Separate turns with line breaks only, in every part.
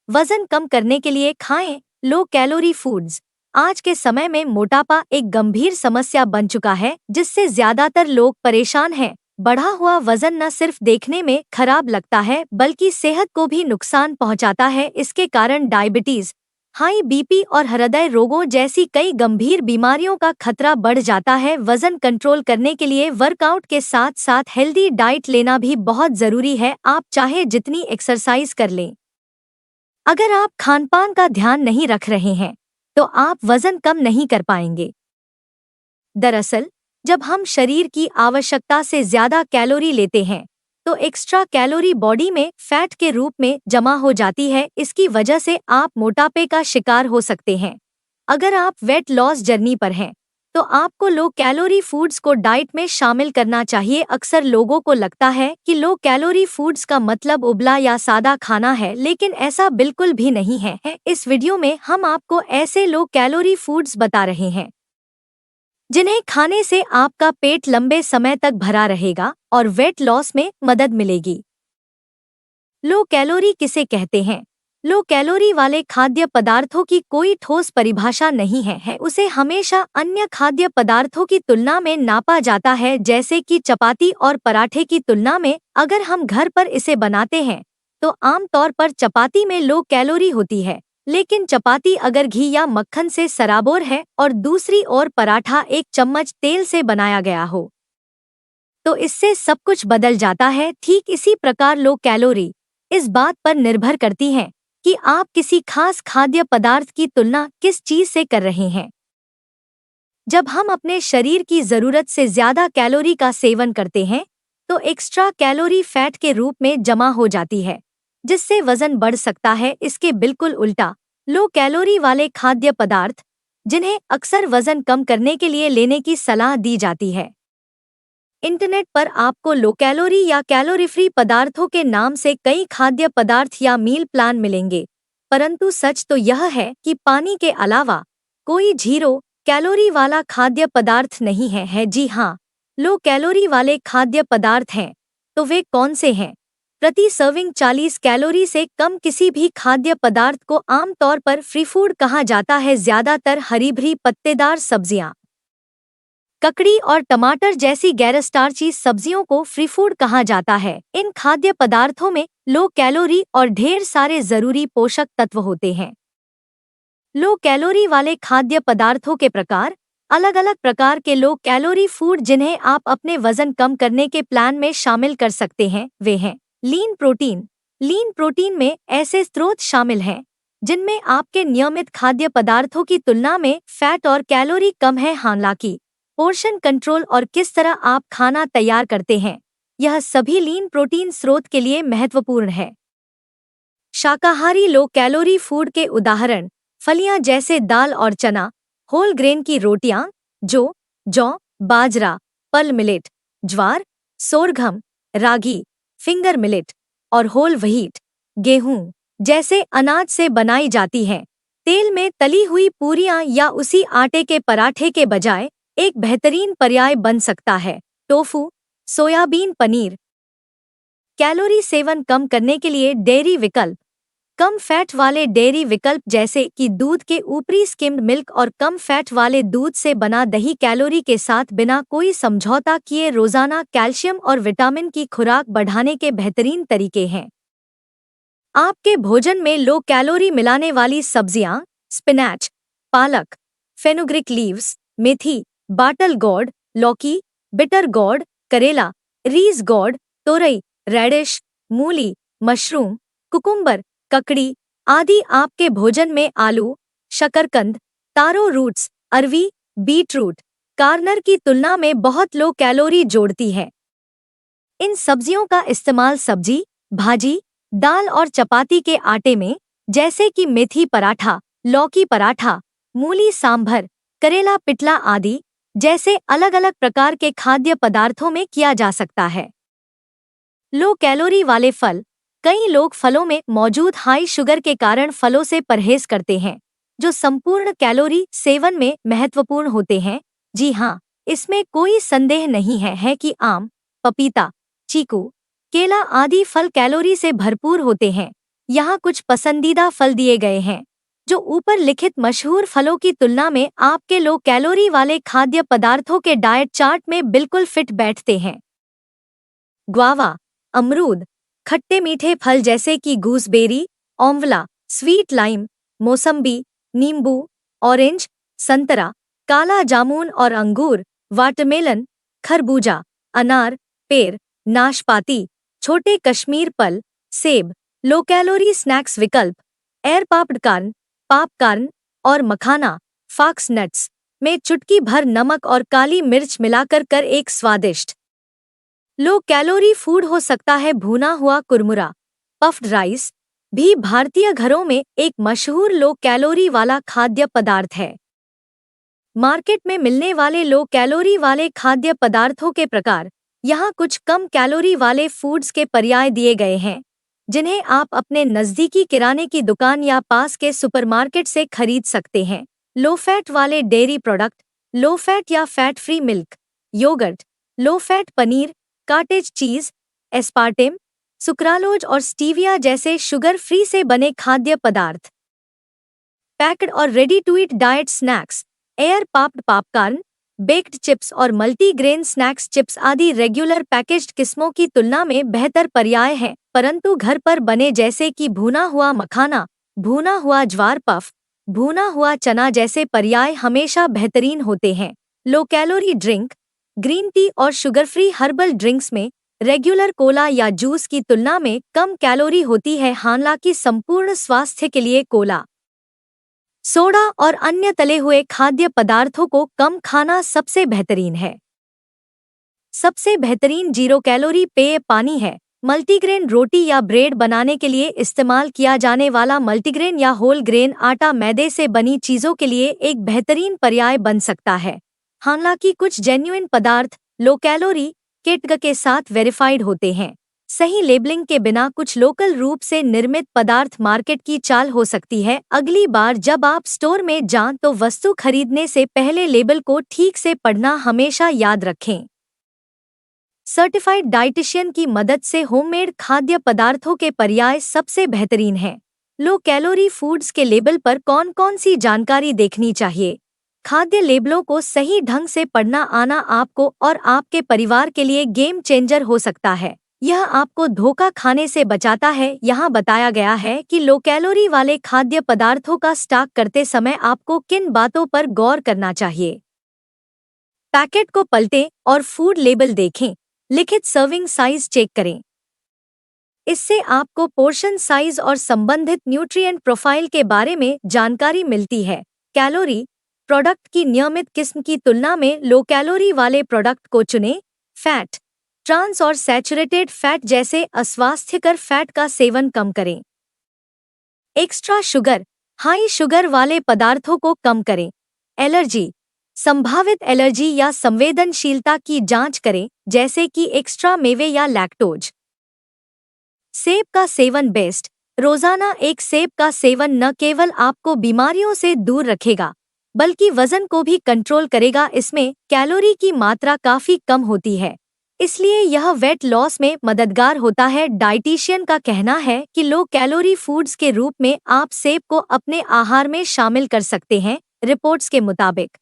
वजन कम करने के लिए खाएं लो कैलोरी फूड्स। आज के समय में मोटापा एक गंभीर समस्या बन चुका है, जिससे ज्यादातर लोग परेशान हैं। बढ़ा हुआ वजन न सिर्फ देखने में खराब लगता है, बल्कि सेहत को भी नुकसान पहुंचाता है। इसके कारण डायबिटीज, हाई बीपी और हृदय रोगों जैसी कई गंभीर बीमारियों का खतरा बढ़ जाता है। वजन कंट्रोल करने के लिए वर्कआउट के साथ साथ हेल्दी डाइट लेना भी बहुत जरूरी है। आप चाहे जितनी एक्सरसाइज कर लें, अगर आप खानपान का ध्यान नहीं रख रहे हैं तो आप वजन कम नहीं कर पाएंगे। दरअसल, जब हम शरीर की आवश्यकता से ज्यादा कैलोरी लेते हैं तो एक्स्ट्रा कैलोरी बॉडी में फैट के रूप में जमा हो जाती है। इसकी वजह से आप मोटापे का शिकार हो सकते हैं। अगर आप वेट लॉस जर्नी पर हैं तो आपको लो कैलोरी फूड्स को डाइट में शामिल करना चाहिए। अक्सर लोगों को लगता है कि लो कैलोरी फूड्स का मतलब उबला या सादा खाना है, लेकिन ऐसा बिल्कुल भी नहीं है। इस वीडियो में हम आपको ऐसे लो कैलोरी फूड्स बता रहे हैं जिन्हें खाने से आपका पेट लंबे समय तक भरा रहेगा और वेट लॉस में मदद मिलेगी। लो कैलोरी किसे कहते हैं? लो कैलोरी वाले खाद्य पदार्थों की कोई ठोस परिभाषा नहीं है। उसे हमेशा अन्य खाद्य पदार्थों की तुलना में नापा जाता है, जैसे कि चपाती और पराठे की तुलना में। अगर हम घर पर इसे बनाते हैं तो आमतौर पर चपाती में लो कैलोरी होती है, लेकिन चपाती अगर घी या मक्खन से सराबोर है और दूसरी ओर पराठा 1 चम्मच तेल से बनाया गया हो तो इससे सब कुछ बदल जाता है। ठीक इसी प्रकार लो कैलोरी इस बात पर निर्भर करती है कि आप किसी खास खाद्य पदार्थ की तुलना किस चीज से कर रहे हैं। जब हम अपने शरीर की जरूरत से ज्यादा कैलोरी का सेवन करते हैं तो एक्स्ट्रा कैलोरी फैट के रूप में जमा हो जाती है, जिससे वजन बढ़ सकता है। इसके बिल्कुल उल्टा, लो कैलोरी वाले खाद्य पदार्थ, जिन्हें अक्सर वजन कम करने के लिए लेने की सलाह दी जाती है। इंटरनेट पर आपको लो कैलोरी या कैलोरी फ्री पदार्थों के नाम से कई खाद्य पदार्थ या मील प्लान मिलेंगे, परंतु सच तो यह है कि पानी के अलावा कोई 0 कैलोरी वाला खाद्य पदार्थ नहीं है। जी हाँ, लो कैलोरी वाले खाद्य पदार्थ हैं। तो वे कौन से हैं? प्रति सर्विंग 40 कैलोरी से कम किसी भी खाद्य पदार्थ को आमतौर पर फ्री फूड कहा जाता है। ज्यादातर हरी भरी पत्तेदार सब्जियां, ककड़ी और टमाटर जैसी गैर स्टार्ची सब्जियों को फ्री फूड कहा जाता है। इन खाद्य पदार्थों में लो कैलोरी और ढेर सारे जरूरी पोषक तत्व होते हैं। लो कैलोरी वाले खाद्य पदार्थों के प्रकार, अलग अलग प्रकार के लो कैलोरी फूड जिन्हें आप अपने वजन कम करने के प्लान में शामिल कर सकते हैं, वे हैं लीन प्रोटीन। लीन प्रोटीन में ऐसे स्रोत शामिल हैं जिनमें आपके नियमित खाद्य पदार्थों की तुलना में फैट और कैलोरी कम है। हालांकि पोर्शन कंट्रोल और किस तरह आप खाना तैयार करते हैं, यह सभी लीन प्रोटीन स्रोत के लिए महत्वपूर्ण है। शाकाहारी लो कैलोरी फूड के उदाहरण फलियां जैसे दाल और चना, होल ग्रेन की रोटियां, जौ, बाजरा, पल मिलेट, ज्वार, सोरघम, रागी, फिंगर मिलेट और होल व्हीट, गेहूं जैसे अनाज से बनाई जाती हैं। तेल में तली हुई पूरियां या उसी आटे के पराठे के बजाय एक बेहतरीन पर्याय बन सकता है टोफू, सोयाबीन पनीर। कैलोरी सेवन कम करने के लिए डेयरी विकल्प, कम फैट वाले डेयरी विकल्प जैसे कि दूध के ऊपरी स्किम्ड मिल्क और कम फैट वाले दूध से बना दही कैलोरी के साथ बिना कोई समझौता किए रोजाना कैल्शियम और विटामिन की खुराक बढ़ाने के बेहतरीन तरीके हैं। आपके भोजन में लो कैलोरी मिलाने वाली सब्जियां स्पिनैच, पालक, फेनुग्रिक लीव्स, मेथी, बाटल गॉर्ड, लौकी, बिटर गॉर्ड, करेला, रीज गॉर्ड, तोरई, रेडिश, मूली, मशरूम, कुकुम्बर, ककड़ी आदि आपके भोजन में आलू, शकरकंद, तारो रूट्स, अरवी, बीट रूट, कार्नर की तुलना में बहुत लो कैलोरी जोड़ती है। इन सब्जियों का इस्तेमाल सब्जी, भाजी, दाल और चपाती के आटे में, जैसे कि मेथी पराठा, लौकी पराठा, मूली सांभर, करेला पिटला आदि जैसे अलग अलग प्रकार के खाद्य पदार्थों में किया जा सकता है। लो कैलोरी वाले फल, कई लोग फलों में मौजूद हाई शुगर के कारण फलों से परहेज करते हैं, जो संपूर्ण कैलोरी सेवन में महत्वपूर्ण होते हैं। जी हाँ, इसमें कोई संदेह नहीं है कि आम, पपीता, चीकू, केला आदि फल कैलोरी से भरपूर होते हैं, यहाँ कुछ पसंदीदा फल दिए गए हैं जो ऊपर लिखित मशहूर फलों की तुलना में आपके लो कैलोरी वाले खाद्य पदार्थों के डाइट चार्ट में बिल्कुल फिट बैठते हैं। ग्वावा, अमरूद, खट्टे मीठे फल जैसे कि गूसबेरी, आंवला, स्वीट लाइम, मौसम्बी, नींबू, ऑरेंज, संतरा, काला जामुन और अंगूर, वाटरमेलन, खरबूजा, अनार, पेर, नाशपाती, छोटे कश्मीर पल, सेब, लो कैलोरी स्नैक्स विकल्प, एयर पॉपकॉर्न और मखाना, फॉक्स नट्स में चुटकी भर नमक और काली मिर्च मिलाकर कर एक स्वादिष्ट लो कैलोरी फूड हो सकता है। भुना हुआ कुरमुरा, पफ्ड राइस भी भारतीय घरों में एक मशहूर लो कैलोरी वाला खाद्य पदार्थ है। मार्केट में मिलने वाले लो कैलोरी वाले खाद्य पदार्थों के प्रकार यहाँ कुछ कम कैलोरी वाले फूड्स के पर्याय दिए गए हैं जिन्हें आप अपने नज़दीकी किराने की दुकान या पास के सुपरमार्केट से खरीद सकते हैं। लो फैट वाले डेयरी प्रोडक्ट, लो फैट या fat free milk, yogurt, low fat paneer, cottage cheese, aspartame, sucralose और स्टीविया जैसे शुगर फ्री से बने खाद्य पदार्थ। पैक्ड और ready to eat diet snacks, air popped popcorn, baked chips और मल्टीग्रेन स्नैक्स चिप्स आदि रेगुलर पैकेज्ड किस्मों की तुलना में बेहतर पर्याय हैं, परंतु घर पर बने जैसे कि भुना हुआ मखाना, भुना हुआ ज्वार पफ, भुना हुआ चना जैसे पर्याय हमेशा बेहतरीन होते हैं। Low calorie drink, green tea और शुगर फ्री हर्बल ड्रिंक्स में रेगुलर कोला या जूस की तुलना में कम कैलोरी होती है। हालांकि संपूर्ण स्वास्थ्य के लिए कोला, सोडा और अन्य तले हुए खाद्य पदार्थों को कम खाना सबसे बेहतरीन है। सबसे बेहतरीन जीरो कैलोरी पेय पानी है। मल्टीग्रेन रोटी या ब्रेड बनाने के लिए इस्तेमाल किया जाने वाला मल्टीग्रेन या होल ग्रेन आटा मैदे से बनी चीजों के लिए एक बेहतरीन पर्याय बन सकता है। हालांकि कुछ जेन्युइन पदार्थ लो कैलोरी कैटेगरी के साथ वेरीफाइड होते हैं। सही लेबलिंग के बिना कुछ लोकल रूप से निर्मित पदार्थ मार्केट की चाल हो सकती है। अगली बार जब आप स्टोर में जाएं तो वस्तु खरीदने से पहले लेबल को ठीक से पढ़ना हमेशा याद रखें। सर्टिफाइड डाइटिशियन की मदद से होममेड खाद्य पदार्थों के पर्याय सबसे बेहतरीन हैं। लो कैलोरी फूड्स के लेबल पर कौन कौन सी जानकारी देखनी चाहिए? खाद्य लेबलों को सही ढंग से पढ़ना आना आपको और आपके परिवार के लिए गेम चेंजर हो सकता है। यह आपको धोखा खाने से बचाता है। यहाँ बताया गया है कि लो कैलोरी वाले खाद्य पदार्थों का स्टॉक करते समय आपको किन बातों पर गौर करना चाहिए। पैकेट को पलटें और फूड लेबल देखें। लिखित सर्विंग साइज चेक करें। इससे आपको पोर्शन साइज और संबंधित न्यूट्रिएंट प्रोफाइल के बारे में जानकारी मिलती है। कैलोरी, प्रोडक्ट की नियमित किस्म की तुलना में लो कैलोरी वाले प्रोडक्ट को चुनें। फैट, ट्रांस और सैचुरेटेड फैट जैसे अस्वास्थ्यकर फैट का सेवन कम करें। एक्स्ट्रा शुगर, हाई शुगर वाले पदार्थों को कम करें। एलर्जी, संभावित एलर्जी या संवेदनशीलता की जांच करें, जैसे कि एक्स्ट्रा मेवे या लैक्टोज। सेब का सेवन बेस्ट, रोजाना एक सेब का सेवन न केवल आपको बीमारियों से दूर रखेगा बल्कि वजन को भी कंट्रोल करेगा। इसमें कैलोरी की मात्रा काफी कम होती है, इसलिए यह वेट लॉस में मददगार होता है। डाइटिशियन का कहना है कि लो कैलोरी फूड्स के रूप में आप सेब को अपने आहार में शामिल कर सकते हैं। रिपोर्ट्स के मुताबिक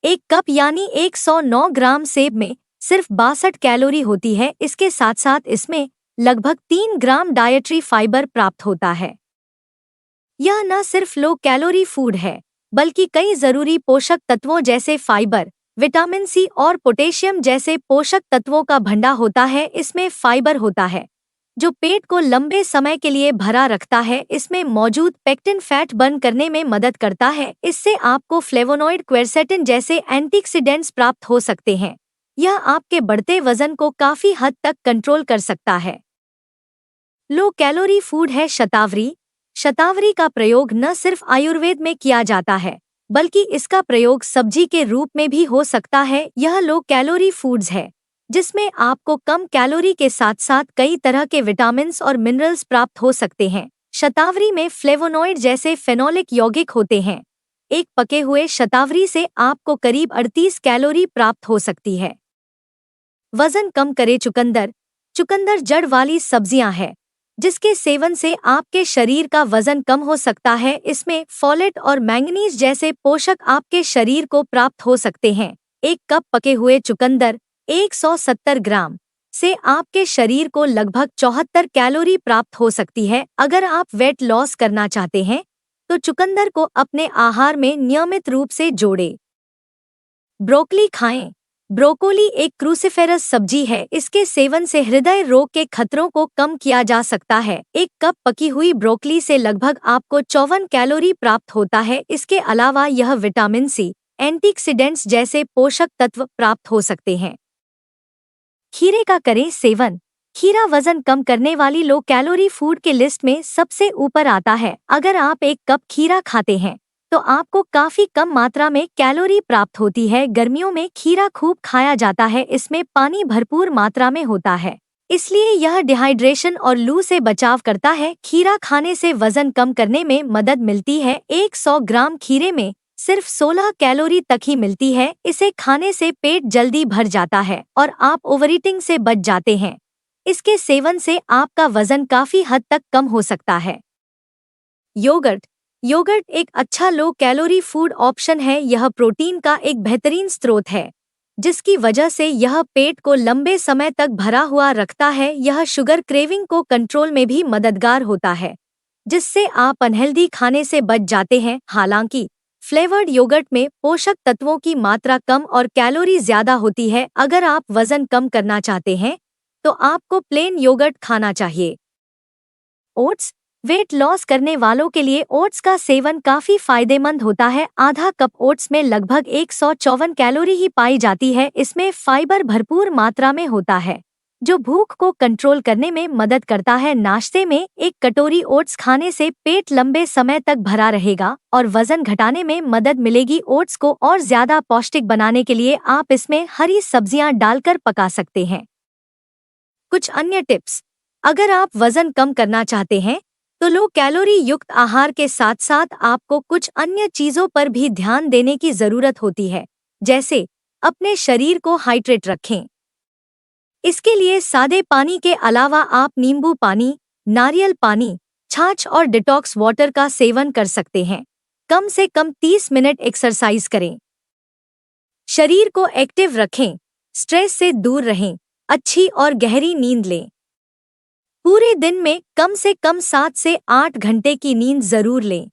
एक कप यानी 109 ग्राम सेब में सिर्फ 62 कैलोरी होती है। इसके साथ साथ इसमें लगभग 3 ग्राम डाइटरी फाइबर प्राप्त होता है। यह न सिर्फ लो कैलोरी फूड है बल्कि कई जरूरी पोषक तत्वों जैसे फाइबर, विटामिन सी और पोटेशियम जैसे पोषक तत्वों का भंडार होता है। इसमें फाइबर होता है जो पेट को लंबे समय के लिए भरा रखता है। इसमें मौजूद पेक्टिन फैट बर्न करने में मदद करता है। इससे आपको फ्लेवोनॉइड, क्वेरसेटिन जैसे एंटीऑक्सीडेंट्स प्राप्त हो सकते हैं। यह आपके बढ़ते वजन को काफी हद तक कंट्रोल कर सकता है। लो कैलोरी फूड है शतावरी। शतावरी का प्रयोग न सिर्फ आयुर्वेद में किया जाता है बल्कि इसका प्रयोग सब्जी के रूप में भी हो सकता है। यह लो कैलोरी फूड्स है जिसमें आपको कम कैलोरी के साथ साथ कई तरह के विटामिन्स और मिनरल्स प्राप्त हो सकते हैं। शतावरी में फ्लेवोनॉइड जैसे फेनोलिक यौगिक होते हैं। एक पके हुए शतावरी से आपको करीब 38 कैलोरी प्राप्त हो सकती है। वजन कम करे चुकंदर। चुकंदर जड़ वाली सब्जियां है जिसके सेवन से आपके शरीर का वजन कम हो सकता है। इसमें फोलेट और मैंगनीज जैसे पोषक आपके शरीर को प्राप्त हो सकते हैं। एक कप पके हुए चुकंदर 170 ग्राम से आपके शरीर को लगभग 74 कैलोरी प्राप्त हो सकती है। अगर आप वेट लॉस करना चाहते हैं तो चुकंदर को अपने आहार में नियमित रूप से जोड़ें। ब्रोकली खाएं। ब्रोकोली एक क्रूसिफेरस सब्जी है। इसके सेवन से हृदय रोग के खतरों को कम किया जा सकता है। एक कप पकी हुई ब्रोकली से लगभग आपको 54 कैलोरी प्राप्त होता है। इसके अलावा यह विटामिन सी, एंटीऑक्सीडेंट्स जैसे पोषक तत्व प्राप्त हो सकते हैं। खीरे का करें सेवन। खीरा वजन कम करने वाली लो कैलोरी फूड के लिस्ट में सबसे ऊपर आता है। अगर आप एक कप खीरा खाते हैं तो आपको काफी कम मात्रा में कैलोरी प्राप्त होती है। गर्मियों में खीरा खूब खाया जाता है। इसमें पानी भरपूर मात्रा में होता है, इसलिए यह डिहाइड्रेशन और लू से बचाव करता है। खीरा खाने से वजन कम करने में मदद मिलती है। 100 ग्राम खीरे में सिर्फ 16 कैलोरी तक ही मिलती है। इसे खाने से पेट जल्दी भर जाता है और आप ओवरईटिंग से बच जाते हैं। इसके सेवन से आपका वजन काफी हद तक कम हो सकता है। योगर्ट। योगर्ट एक अच्छा लो कैलोरी फूड ऑप्शन है। यह प्रोटीन का एक बेहतरीन स्रोत है, जिसकी वजह से यह पेट को लंबे समय तक भरा हुआ रखता है। यह शुगर क्रेविंग को कंट्रोल में भी मददगार होता है, जिससे आप अनहेल्दी खाने से बच जाते हैं। हालांकि फ्लेवर्ड योगर्ट में पोषक तत्वों की मात्रा कम और कैलोरी ज्यादा होती है। अगर आप वजन कम करना चाहते हैं तो आपको प्लेन योगर्ट खाना चाहिए। ओट्स। वेट लॉस करने वालों के लिए ओट्स का सेवन काफी फायदेमंद होता है। आधा कप ओट्स में लगभग 154 कैलोरी ही पाई जाती है। इसमें फाइबर भरपूर मात्रा में होता है, जो भूख को कंट्रोल करने में मदद करता है। नाश्ते में एक कटोरी ओट्स खाने से पेट लंबे समय तक भरा रहेगा और वजन घटाने में मदद मिलेगी। ओट्स को और ज्यादा पौष्टिक बनाने के लिए आप इसमें हरी सब्जियां डालकर पका सकते हैं। कुछ अन्य टिप्स। अगर आप वजन कम करना चाहते हैं तो लो कैलोरी युक्त आहार के साथ साथ आपको कुछ अन्य चीजों पर भी ध्यान देने की जरूरत होती है, जैसे अपने शरीर को हाइड्रेट रखें। इसके लिए सादे पानी के अलावा आप नींबू पानी, नारियल पानी, छाछ और डिटॉक्स वाटर का सेवन कर सकते हैं। कम से कम 30 मिनट एक्सरसाइज करें। शरीर को एक्टिव रखें। स्ट्रेस से दूर रहें। अच्छी और गहरी नींद लें। पूरे दिन में कम से कम 7 से 8 घंटे की नींद जरूर लें।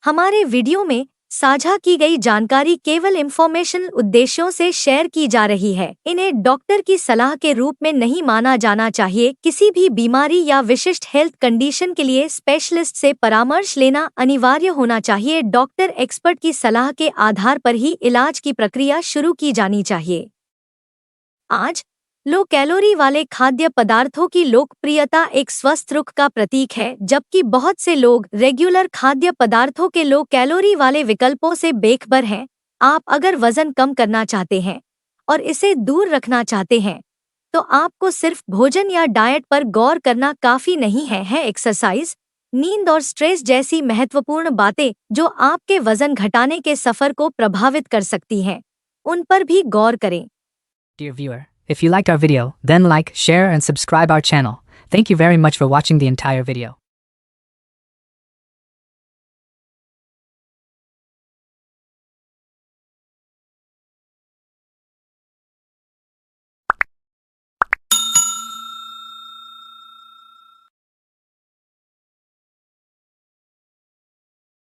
हमारे वीडियो में साझा की गई जानकारी केवल इंफॉर्मेशनल उद्देश्यों से शेयर की जा रही है। इन्हें डॉक्टर की सलाह के रूप में नहीं माना जाना चाहिए। किसी भी बीमारी या विशिष्ट हेल्थ कंडीशन के लिए स्पेशलिस्ट से परामर्श लेना अनिवार्य होना चाहिए। डॉक्टर एक्सपर्ट की सलाह के आधार पर ही इलाज की प्रक्रिया शुरू की जानी चाहिए। आज लो कैलोरी वाले खाद्य पदार्थों की लोकप्रियता एक स्वस्थ रुख का प्रतीक है। जबकि बहुत से लोग रेगुलर खाद्य पदार्थों के लो कैलोरी वाले विकल्पों से बेखबर हैं। आप अगर वजन कम करना चाहते हैं और इसे दूर रखना चाहते हैं तो आपको सिर्फ भोजन या डाइट पर गौर करना काफी नहीं है एक्सरसाइज, नींद और स्ट्रेस जैसी महत्वपूर्ण बातें जो आपके वजन घटाने के सफर को प्रभावित कर सकती हैं, उन पर भी गौर करें।
Dear viewer, if you liked our video, then like, share and subscribe our channel. Thank you very much for watching the entire video.